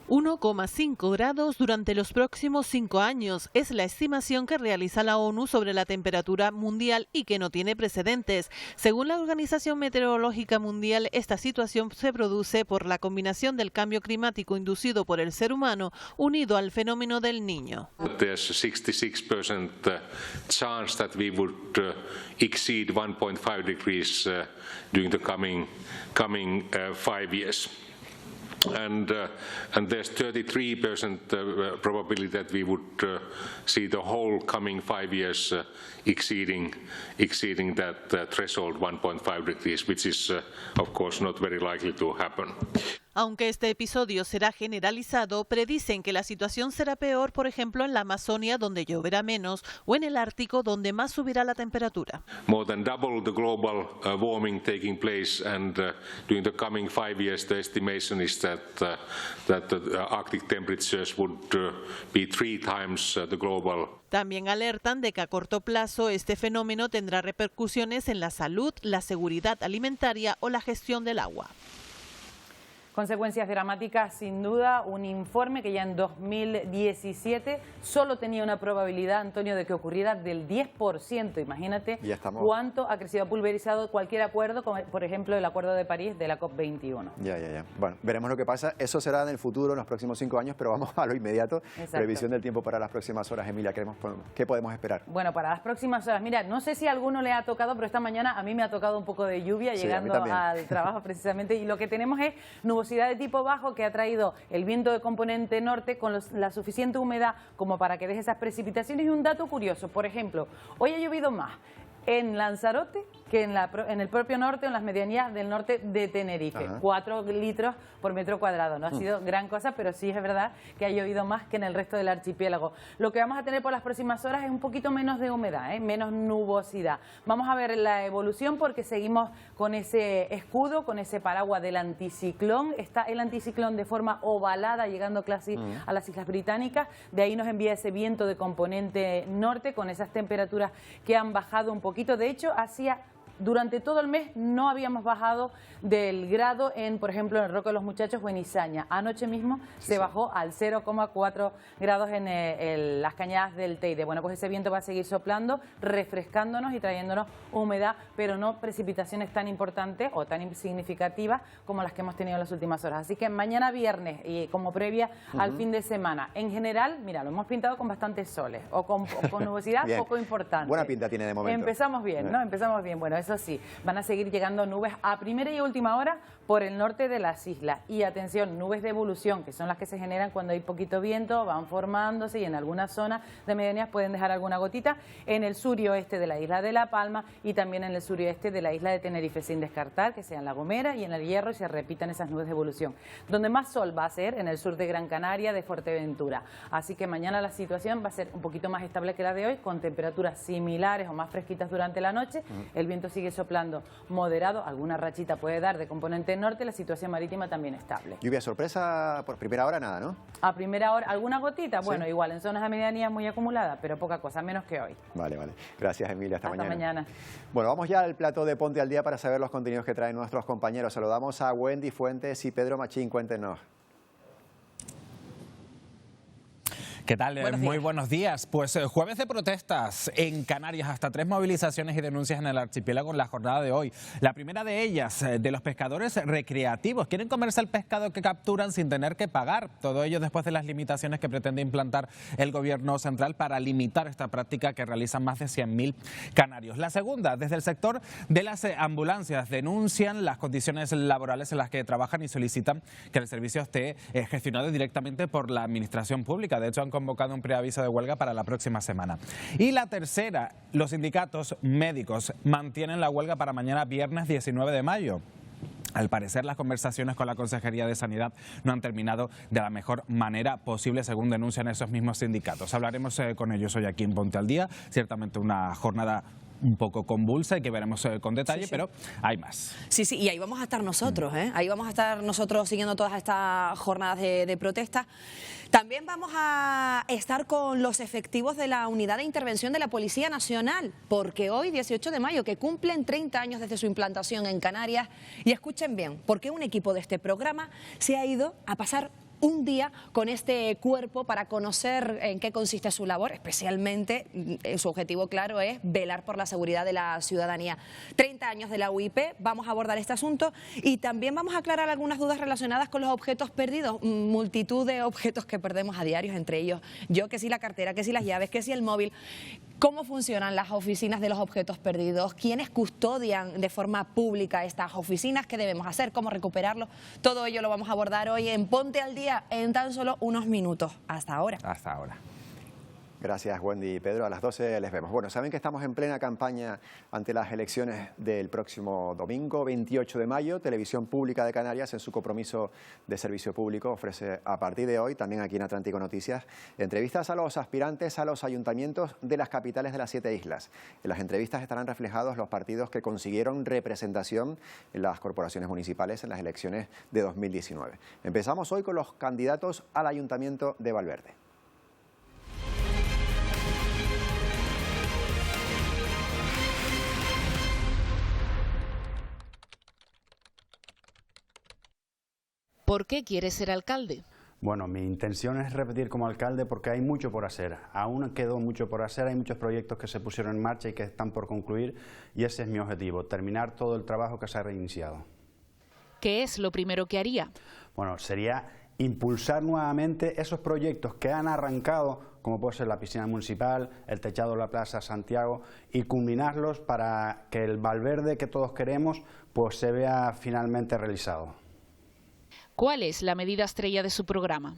1,5 grados durante los próximos 5 años es la estimación que realiza la ONU sobre la temperatura mundial y que no tiene precedentes. Según la Organización Meteorológica Mundial, esta situación se produce por la combinación del cambio climático inducido por el ser humano unido al fenómeno del Niño. There's a 66% chance that we would exceed 1.5 degrees during the coming 5 years. And there's 33% probability that we would see the whole coming 5 years exceeding that threshold 1.5 degrees, which is of course not very likely to happen. Aunque este episodio será generalizado, predicen que la situación será peor, por ejemplo, en la Amazonia, donde lloverá menos, o en el Ártico, donde más subirá la temperatura. More than double the global warming taking place, and during the coming 5 years, the estimation is that the Arctic temperatures would be 3 times the global. También alertan de que a corto plazo este fenómeno tendrá repercusiones en la salud, la seguridad alimentaria o la gestión del agua. Consecuencias dramáticas, sin duda. Un informe que ya en 2017 solo tenía una probabilidad, Antonio, de que ocurriera del 10%. Imagínate cuánto ha crecido, ha pulverizado cualquier acuerdo, como por ejemplo el Acuerdo de París de la COP21. Ya. Bueno, veremos lo que pasa. Eso será en el futuro, en los próximos 5 años, pero vamos a lo inmediato. Exacto. Previsión del tiempo para las próximas horas, Emilia. ¿Qué podemos esperar? Bueno, para las próximas horas, mira, no sé si a alguno le ha tocado, pero esta mañana a mí me ha tocado un poco de lluvia llegando al trabajo precisamente, y lo que tenemos es nubosidad de tipo bajo que ha traído el viento de componente norte con la suficiente humedad como para que deje esas precipitaciones. Y un dato curioso, por ejemplo, hoy ha llovido más en Lanzarote que en el propio norte, en las medianías del norte de Tenerife. 4 litros por metro cuadrado. No ha sido gran cosa, pero sí es verdad que ha llovido más que en el resto del archipiélago. Lo que vamos a tener por las próximas horas es un poquito menos de humedad, menos nubosidad. Vamos a ver la evolución porque seguimos con ese escudo, con ese paraguas del anticiclón. Está el anticiclón de forma ovalada, llegando casi a las Islas Británicas. De ahí nos envía ese viento de componente norte con esas temperaturas que han bajado un poquito. De hecho, durante todo el mes no habíamos bajado del grado por ejemplo, en el Roque de los Muchachos o en Izaña. Anoche mismo se bajó al 0,4 grados en las cañadas del Teide. Bueno, pues ese viento va a seguir soplando, refrescándonos y trayéndonos humedad, pero no precipitaciones tan importantes o tan significativas como las que hemos tenido en las últimas horas. Así que mañana viernes, y como previa al fin de semana, en general, mira, lo hemos pintado con bastantes soles o con nubosidad poco importante. Buena pinta tiene de momento. Empezamos bien, ¿no? Empezamos bien. Bueno, eso sí, van a seguir llegando nubes a primera y última hora por el norte de las islas. Y atención, nubes de evolución, que son las que se generan cuando hay poquito viento, van formándose y en algunas zonas de medianías pueden dejar alguna gotita en el sur y oeste de la isla de La Palma y también en el sur y oeste de la isla de Tenerife, sin descartar que sea en La Gomera y en el Hierro y se repitan esas nubes de evolución. Donde más sol va a ser en el sur de Gran Canaria, de Fuerteventura. Así que mañana la situación va a ser un poquito más estable que la de hoy, con temperaturas similares o más fresquitas durante la noche. El viento sigue soplando moderado, alguna rachita puede dar de componente norte, la situación marítima también estable. Lluvia sorpresa por primera hora, nada, ¿no? A primera hora, ¿alguna gotita? Bueno, igual en zonas de medianía muy acumulada, pero poca cosa, menos que hoy. Vale. Gracias, Emilia. Hasta mañana. Bueno, vamos ya al plato de Ponte al Día para saber los contenidos que traen nuestros compañeros. Saludamos a Wendy Fuentes y Pedro Machín. Cuéntenos. ¿Qué tal? Muy buenos días. Pues jueves de protestas en Canarias, hasta 3 movilizaciones y denuncias en el archipiélago en la jornada de hoy. La primera de ellas, de los pescadores recreativos. Quieren comerse el pescado que capturan sin tener que pagar. Todo ello después de las limitaciones que pretende implantar el gobierno central para limitar esta práctica que realizan más de 100.000 canarios. La segunda, desde el sector de las ambulancias, denuncian las condiciones laborales en las que trabajan y solicitan que el servicio esté gestionado directamente por la administración pública. De hecho, han convocado un preaviso de huelga para la próxima semana. Y la tercera, los sindicatos médicos mantienen la huelga para mañana viernes 19 de mayo. Al parecer, las conversaciones con la Consejería de Sanidad no han terminado de la mejor manera posible, según denuncian esos mismos sindicatos. Hablaremos con ellos hoy aquí en Ponte al Día. Ciertamente una jornada un poco convulsa y que veremos con detalle, pero hay más. Sí, y ahí vamos a estar nosotros, Ahí vamos a estar nosotros siguiendo todas estas jornadas de protesta. También vamos a estar con los efectivos de la Unidad de Intervención de la Policía Nacional, porque hoy, 18 de mayo, que cumplen 30 años desde su implantación en Canarias, y escuchen bien, porque un equipo de este programa se ha ido a pasar un día con este cuerpo para conocer en qué consiste su labor, especialmente su objetivo claro es velar por la seguridad de la ciudadanía. 30 años de la UIP, vamos a abordar este asunto y también vamos a aclarar algunas dudas relacionadas con los objetos perdidos, multitud de objetos que perdemos a diario, entre ellos yo, que si la cartera, que si las llaves, que si el móvil. ¿Cómo funcionan las oficinas de los objetos perdidos? ¿Quiénes custodian de forma pública estas oficinas? ¿Qué debemos hacer? ¿Cómo recuperarlo? Todo ello lo vamos a abordar hoy en Ponte al Día en tan solo unos minutos. Hasta ahora. Hasta ahora. Gracias, Wendy y Pedro. A las 12 les vemos. Bueno, saben que estamos en plena campaña ante las elecciones del próximo domingo, 28 de mayo. Televisión Pública de Canarias, en su compromiso de servicio público, ofrece a partir de hoy, también aquí en Atlántico Noticias, entrevistas a los aspirantes a los ayuntamientos de las capitales de las 7 islas. En las entrevistas estarán reflejados los partidos que consiguieron representación en las corporaciones municipales en las elecciones de 2019. Empezamos hoy con los candidatos al Ayuntamiento de Valverde. ¿Por qué quieres ser alcalde? Bueno, mi intención es repetir como alcalde porque hay mucho por hacer. Aún quedó mucho por hacer, hay muchos proyectos que se pusieron en marcha y que están por concluir y ese es mi objetivo, terminar todo el trabajo que se ha reiniciado. ¿Qué es lo primero que haría? Bueno, sería impulsar nuevamente esos proyectos que han arrancado, como puede ser la piscina municipal, el techado de la Plaza Santiago, y culminarlos para que el Valverde que todos queremos pues se vea finalmente realizado. ¿Cuál es la medida estrella de su programa?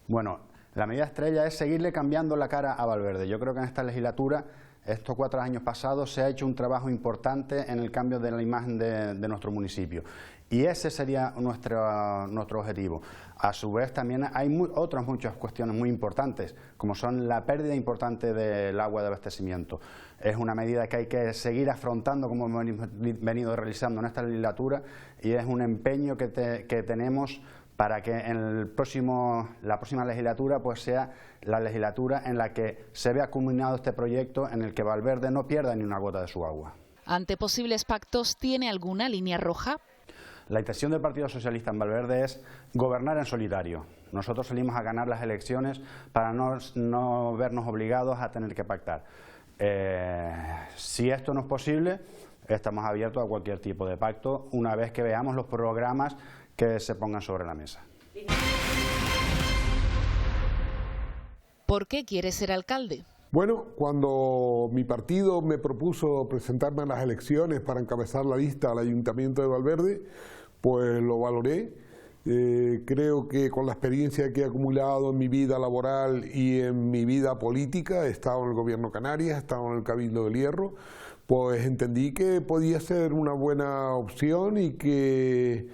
Bueno, la medida estrella es seguirle cambiando la cara a Valverde. Yo creo que en esta legislatura, estos 4 años pasados, se ha hecho un trabajo importante en el cambio de la imagen de nuestro municipio. Y ese sería nuestro objetivo. A su vez también hay otras muchas cuestiones muy importantes, como son la pérdida importante del agua de abastecimiento. Es una medida que hay que seguir afrontando como hemos venido realizando en esta legislatura y es un empeño que tenemos para que en la próxima legislatura pues sea la legislatura en la que se vea culminado este proyecto en el que Valverde no pierda ni una gota de su agua. Ante posibles pactos, ¿tiene alguna línea roja? La intención del Partido Socialista en Valverde es gobernar en solitario. Nosotros salimos a ganar las elecciones para no vernos obligados a tener que pactar. Si esto no es posible, estamos abiertos a cualquier tipo de pacto una vez que veamos los programas que se pongan sobre la mesa. ¿Por qué quiere ser alcalde? Bueno, cuando mi partido me propuso presentarme a las elecciones para encabezar la lista al Ayuntamiento de Valverde, pues lo valoré. Creo que con la experiencia que he acumulado en mi vida laboral y en mi vida política, he estado en el Gobierno de Canarias, he estado en el Cabildo del Hierro, pues entendí que podía ser una buena opción y que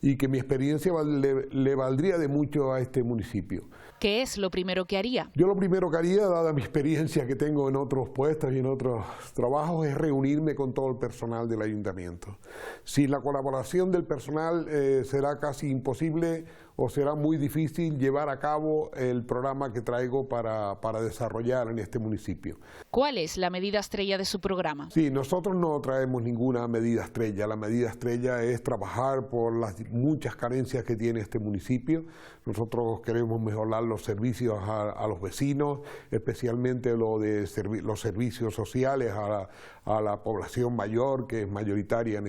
mi experiencia le valdría de mucho a este municipio. ¿Qué es lo primero que haría? Yo lo primero que haría, dada mi experiencia que tengo en otros puestos y en otros trabajos, es reunirme con todo el personal del ayuntamiento. Sin la colaboración del personal será casi imposible o será muy difícil llevar a cabo el programa que traigo para desarrollar en este municipio. ¿Cuál es la medida estrella de su programa? Sí, nosotros no traemos ninguna medida estrella. La medida estrella es trabajar por las muchas carencias que tiene este municipio. Nosotros queremos mejorar los servicios a los vecinos, especialmente los servicios sociales a la población mayor, que es mayoritaria en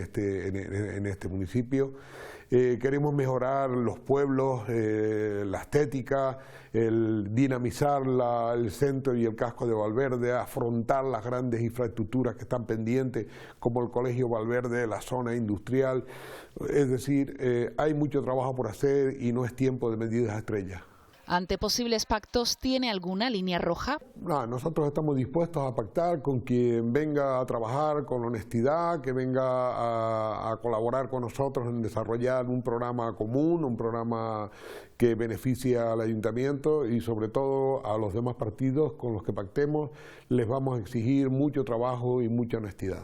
este municipio. Queremos mejorar los pueblos, la estética, el dinamizar el centro y el casco de Valverde, afrontar las grandes infraestructuras que están pendientes, como el Colegio Valverde, la zona industrial. Es decir, hay mucho trabajo por hacer y no es tiempo de medidas estrellas. Ante posibles pactos, ¿tiene alguna línea roja? No, nosotros estamos dispuestos a pactar con quien venga a trabajar con honestidad, que venga a colaborar con nosotros en desarrollar un programa común, un programa que beneficie al ayuntamiento y sobre todo a los demás partidos con los que pactemos. Les vamos a exigir mucho trabajo y mucha honestidad.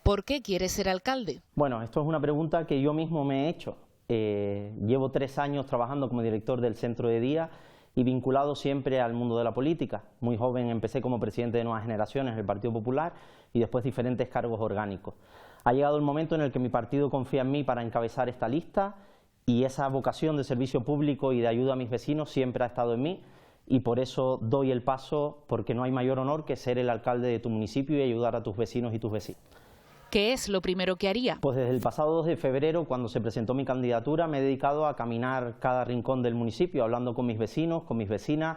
¿Por qué quiere ser alcalde? Bueno, esto es una pregunta que yo mismo me he hecho. Llevo 3 años trabajando como director del centro de día y vinculado siempre al mundo de la política. Muy joven empecé como presidente de Nuevas Generaciones del Partido Popular y después diferentes cargos orgánicos. Ha llegado el momento en el que mi partido confía en mí para encabezar esta lista y esa vocación de servicio público y de ayuda a mis vecinos siempre ha estado en mí y por eso doy el paso, porque no hay mayor honor que ser el alcalde de tu municipio y ayudar a tus vecinos y tus vecinas. ¿Qué es lo primero que haría? Pues desde el pasado 2 de febrero, cuando se presentó mi candidatura, me he dedicado a caminar cada rincón del municipio, hablando con mis vecinos, con mis vecinas,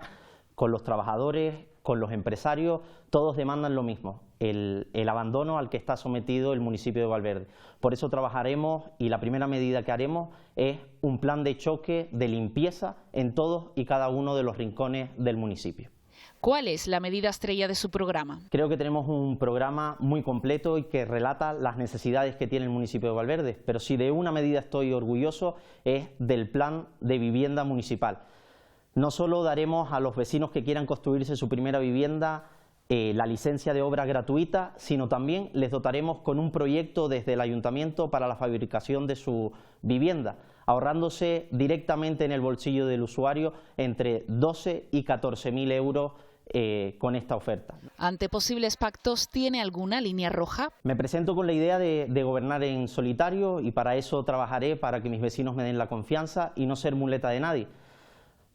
con los trabajadores, con los empresarios. Todos demandan lo mismo, el abandono al que está sometido el municipio de Valverde. Por eso trabajaremos y la primera medida que haremos es un plan de choque de limpieza en todos y cada uno de los rincones del municipio. ¿Cuál es la medida estrella de su programa? Creo que tenemos un programa muy completo y que relata las necesidades que tiene el municipio de Valverde, pero si de una medida estoy orgulloso es del plan de vivienda municipal. No solo daremos a los vecinos que quieran construirse su primera vivienda la licencia de obra gratuita, sino también les dotaremos con un proyecto desde el ayuntamiento para la fabricación de su vivienda, ahorrándose directamente en el bolsillo del usuario entre 12 y 14.000 euros con esta oferta. Ante posibles pactos, ¿tiene alguna línea roja? Me presento con la idea de gobernar en solitario y para eso trabajaré para que mis vecinos me den la confianza y no ser muleta de nadie.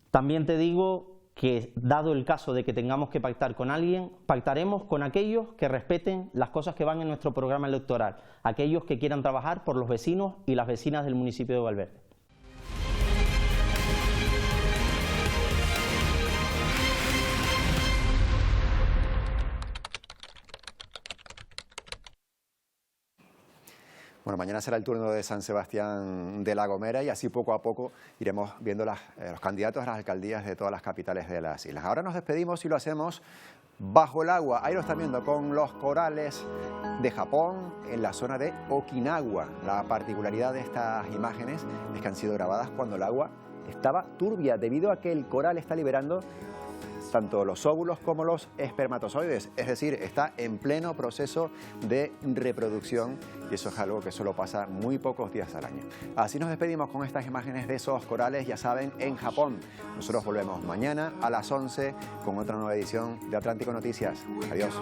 También te digo que, dado el caso de que tengamos que pactar con alguien, pactaremos con aquellos que respeten las cosas que van en nuestro programa electoral, aquellos que quieran trabajar por los vecinos y las vecinas del municipio de Valverde. Bueno, mañana será el turno de San Sebastián de la Gomera y así poco a poco iremos viendo los candidatos a las alcaldías de todas las capitales de las islas. Ahora nos despedimos y lo hacemos bajo el agua. Ahí lo están viendo con los corales de Japón en la zona de Okinawa. La particularidad de estas imágenes es que han sido grabadas cuando el agua estaba turbia debido a que el coral está liberando tanto los óvulos como los espermatozoides, es decir, está en pleno proceso de reproducción y eso es algo que solo pasa muy pocos días al año. Así nos despedimos con estas imágenes de esos corales, ya saben, en Japón. Nosotros volvemos mañana a las 11 con otra nueva edición de Atlántico Noticias. Adiós.